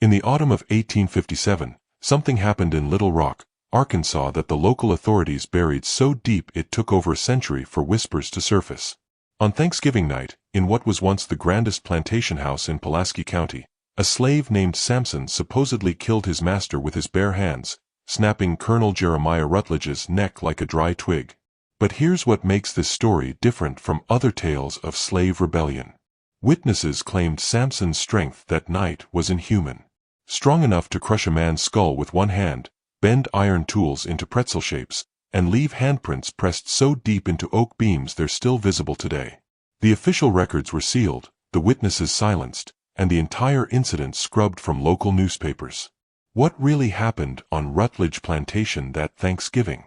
In the autumn of 1857, something happened in Little Rock, Arkansas that the local authorities buried so deep it took over a century for whispers to surface. On Thanksgiving night, in what was once the grandest plantation house in Pulaski County, a slave named Samson supposedly killed his master with his bare hands, snapping Colonel Jeremiah Rutledge's neck like a dry twig. But here's what makes this story different from other tales of slave rebellion. Witnesses claimed Samson's strength that night was inhuman. Strong enough to crush a man's skull with one hand, bend iron tools into pretzel shapes, and leave handprints pressed so deep into oak beams they're still visible today. The official records were sealed, the witnesses silenced, and the entire incident scrubbed from local newspapers. What really happened on Rutledge Plantation that Thanksgiving?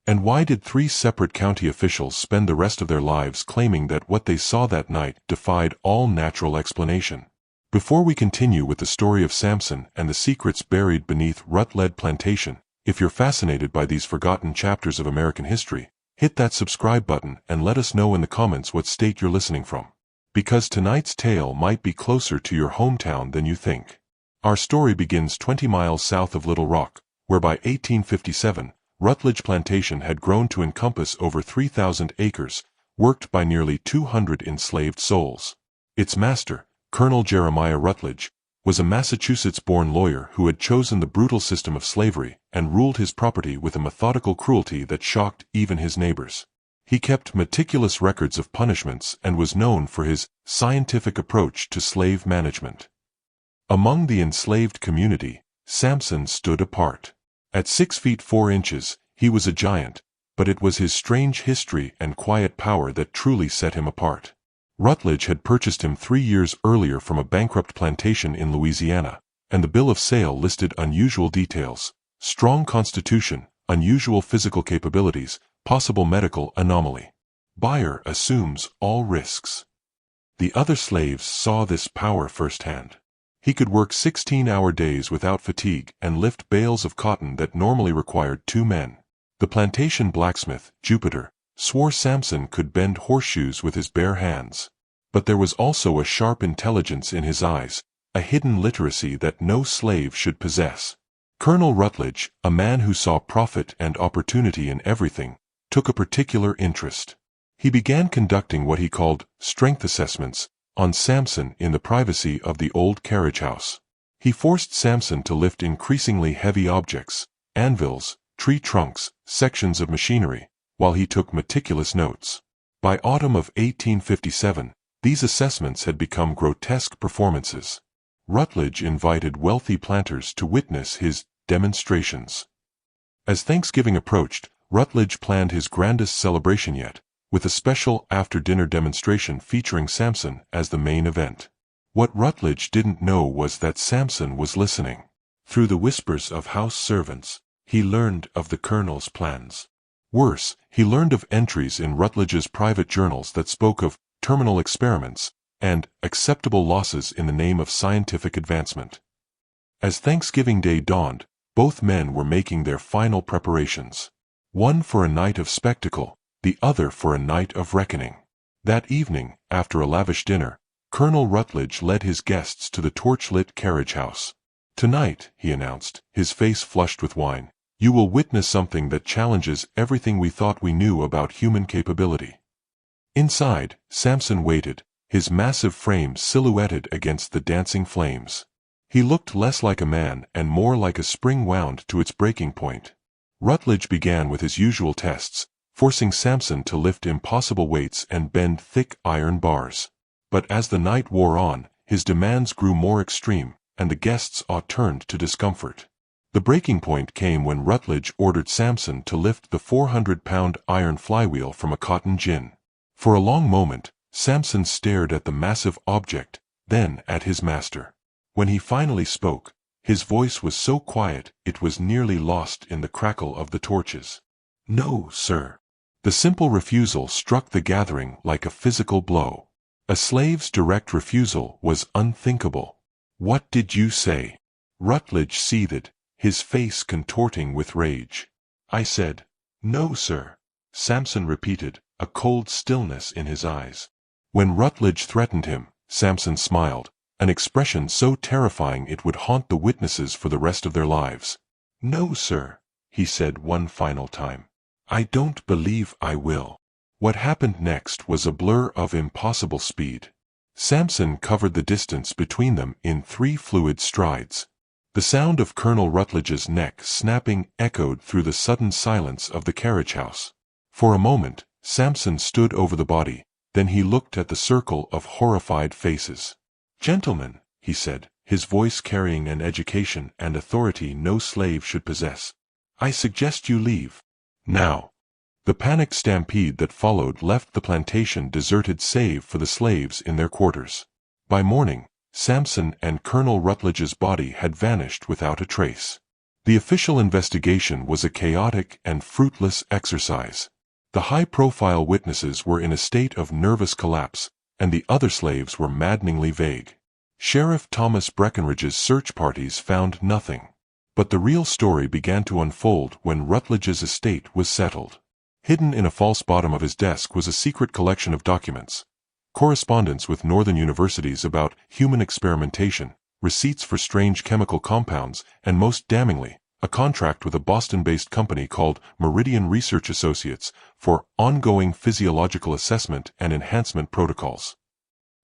And why did 3 separate county officials spend the rest of their lives claiming that what they saw that night defied all natural explanation? Before we continue with the story of Samson and the secrets buried beneath Rutledge Plantation, if you're fascinated by these forgotten chapters of American history, hit that subscribe button and let us know in the comments what state you're listening from. Because tonight's tale might be closer to your hometown than you think. Our story begins 20 miles south of Little Rock, where by 1857, Rutledge Plantation had grown to encompass over 3,000 acres, worked by nearly 200 enslaved souls. Its master, Colonel Jeremiah Rutledge, was a Massachusetts-born lawyer who had chosen the brutal system of slavery and ruled his property with a methodical cruelty that shocked even his neighbors. He kept meticulous records of punishments and was known for his scientific approach to slave management. Among the enslaved community, Samson stood apart. At 6 feet 4 inches, he was a giant, but it was his strange history and quiet power that truly set him apart. Rutledge had purchased him 3 years earlier from a bankrupt plantation in Louisiana, and the bill of sale listed unusual details: strong constitution, unusual physical capabilities, possible medical anomaly. Buyer assumes all risks. The other slaves saw this power firsthand. He could work 16-hour days without fatigue and lift bales of cotton that normally required 2 men. The plantation blacksmith, Jupiter, swore Samson could bend horseshoes with his bare hands. But there was also a sharp intelligence in his eyes, a hidden literacy that no slave should possess. Colonel Rutledge, a man who saw profit and opportunity in everything, took a particular interest. He began conducting what he called strength assessments on Samson in the privacy of the old carriage house. He forced Samson to lift increasingly heavy objects, anvils, tree trunks, sections of machinery, while he took meticulous notes. By autumn of 1857, these assessments had become grotesque performances. Rutledge invited wealthy planters to witness his demonstrations. As Thanksgiving approached, Rutledge planned his grandest celebration yet, with a special after-dinner demonstration featuring Samson as the main event. What Rutledge didn't know was that Samson was listening. Through the whispers of house servants, he learned of the colonel's plans. Worse, he learned of entries in Rutledge's private journals that spoke of terminal experiments and acceptable losses in the name of scientific advancement. As Thanksgiving Day dawned, both men were making their final preparations. One for a night of spectacle, the other for a night of reckoning. That evening, after a lavish dinner, Colonel Rutledge led his guests to the torch-lit carriage house. "Tonight," he announced, his face flushed with wine, "you will witness something that challenges everything we thought we knew about human capability." Inside, Samson waited, his massive frame silhouetted against the dancing flames. He looked less like a man and more like a spring wound to its breaking point. Rutledge began with his usual tests, forcing Samson to lift impossible weights and bend thick iron bars. But as the night wore on, his demands grew more extreme, and the guests' awe turned to discomfort. The breaking point came when Rutledge ordered Samson to lift the 400-pound iron flywheel from a cotton gin. For a long moment, Samson stared at the massive object, then at his master. When he finally spoke, his voice was so quiet it was nearly lost in the crackle of the torches. "No, sir." The simple refusal struck the gathering like a physical blow. A slave's direct refusal was unthinkable. "What did you say?" Rutledge seethed, his face contorting with rage. "I said, 'No, sir,'" Samson repeated, a cold stillness in his eyes. When Rutledge threatened him, Samson smiled, an expression so terrifying it would haunt the witnesses for the rest of their lives. "No, sir," he said one final time. "I don't believe I will." What happened next was a blur of impossible speed. Samson covered the distance between them in 3 fluid strides. The sound of Colonel Rutledge's neck snapping echoed through the sudden silence of the carriage house. For a moment, Samson stood over the body, then he looked at the circle of horrified faces. "Gentlemen," he said, his voice carrying an education and authority no slave should possess, "I suggest you leave. Now." The panicked stampede that followed left the plantation deserted save for the slaves in their quarters. By morning, Samson and Colonel Rutledge's body had vanished without a trace. The official investigation was a chaotic and fruitless exercise. The high-profile witnesses were in a state of nervous collapse, and the other slaves were maddeningly vague. Sheriff Thomas Breckinridge's search parties found nothing. But the real story began to unfold when Rutledge's estate was settled. Hidden in a false bottom of his desk was a secret collection of documents. Correspondence with northern universities about human experimentation, receipts for strange chemical compounds, and most damningly, a contract with a Boston-based company called Meridian Research Associates for ongoing physiological assessment and enhancement protocols.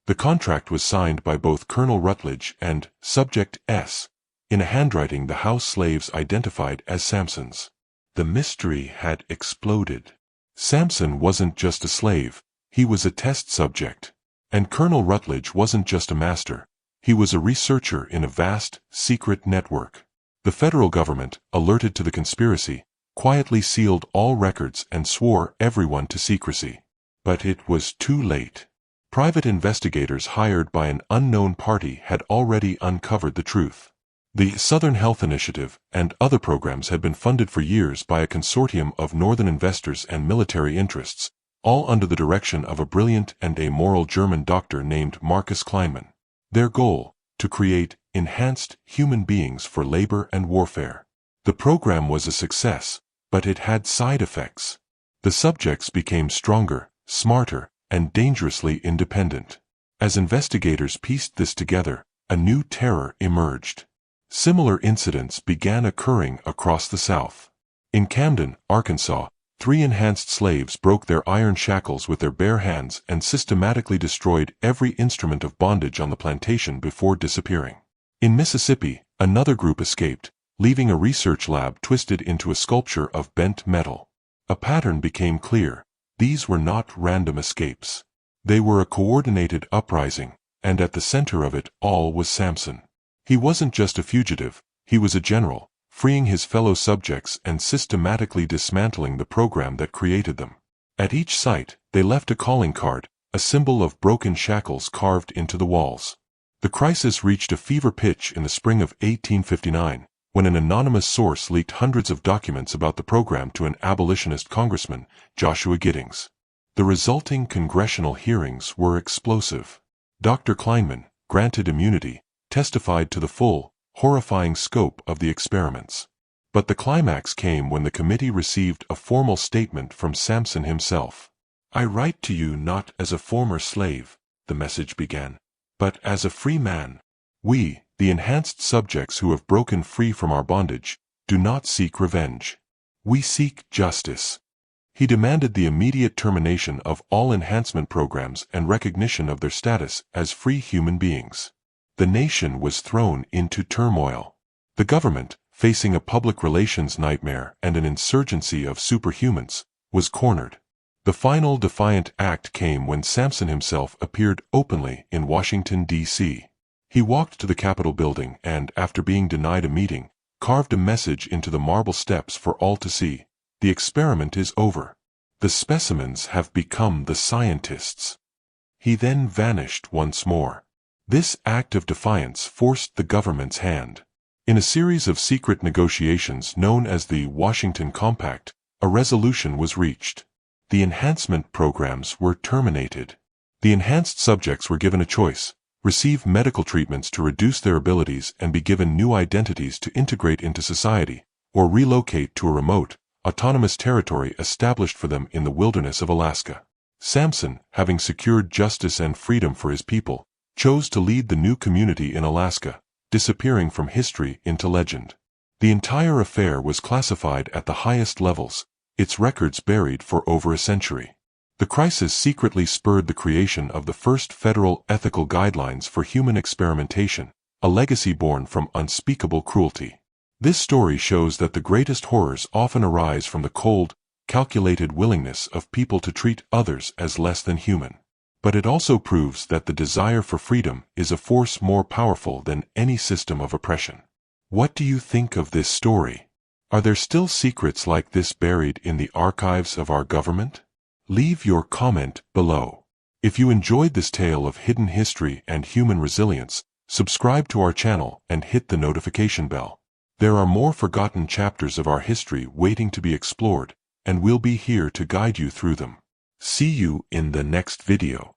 The contract was signed by both Colonel Rutledge and Subject S, in a handwriting the house slaves identified as Samson's. The mystery had exploded. Samson wasn't just a slave, he was a test subject. And Colonel Rutledge wasn't just a master, he was a researcher in a vast, secret network. The federal government, alerted to the conspiracy, quietly sealed all records and swore everyone to secrecy. But it was too late. Private investigators hired by an unknown party had already uncovered the truth. The Southern Health Initiative and other programs had been funded for years by a consortium of northern investors and military interests, all under the direction of a brilliant and amoral German doctor named Marcus Kleinman. Their goal, to create enhanced human beings for labor and warfare. The program was a success, but it had side effects. The subjects became stronger, smarter, and dangerously independent. As investigators pieced this together, a new terror emerged. Similar incidents began occurring across the South. In Camden, Arkansas, 3 enhanced slaves broke their iron shackles with their bare hands and systematically destroyed every instrument of bondage on the plantation before disappearing. In Mississippi, another group escaped, leaving a research lab twisted into a sculpture of bent metal. A pattern became clear. These were not random escapes. They were a coordinated uprising, and at the center of it all was Samson. He wasn't just a fugitive, he was a general, freeing his fellow subjects and systematically dismantling the program that created them. At each site, they left a calling card, a symbol of broken shackles carved into the walls. The crisis reached a fever pitch in the spring of 1859, when an anonymous source leaked hundreds of documents about the program to an abolitionist congressman, Joshua Giddings. The resulting congressional hearings were explosive. Dr. Kleinman, granted immunity, testified to the full, horrifying scope of the experiments. But the climax came when the committee received a formal statement from Samson himself. "I write to you not as a former slave," the message began, "but as a free man. We, the enhanced subjects who have broken free from our bondage, do not seek revenge. We seek justice." He demanded the immediate termination of all enhancement programs and recognition of their status as free human beings. The nation was thrown into turmoil. The government, facing a public relations nightmare and an insurgency of superhumans, was cornered. The final defiant act came when Samson himself appeared openly in Washington, D.C. He walked to the Capitol building and, after being denied a meeting, carved a message into the marble steps for all to see. "The experiment is over. The specimens have become the scientists." He then vanished once more. This act of defiance forced the government's hand. In a series of secret negotiations known as the Washington Compact, a resolution was reached. The enhancement programs were terminated. The enhanced subjects were given a choice: receive medical treatments to reduce their abilities and be given new identities to integrate into society, or relocate to a remote, autonomous territory established for them in the wilderness of Alaska. Samson, having secured justice and freedom for his people, chose to lead the new community in Alaska, disappearing from history into legend. The entire affair was classified at the highest levels, its records buried for over a century. The crisis secretly spurred the creation of the first federal ethical guidelines for human experimentation, a legacy born from unspeakable cruelty. This story shows that the greatest horrors often arise from the cold, calculated willingness of people to treat others as less than human. But it also proves that the desire for freedom is a force more powerful than any system of oppression. What do you think of this story? Are there still secrets like this buried in the archives of our government? Leave your comment below. If you enjoyed this tale of hidden history and human resilience, subscribe to our channel and hit the notification bell. There are more forgotten chapters of our history waiting to be explored, and we'll be here to guide you through them. See you in the next video.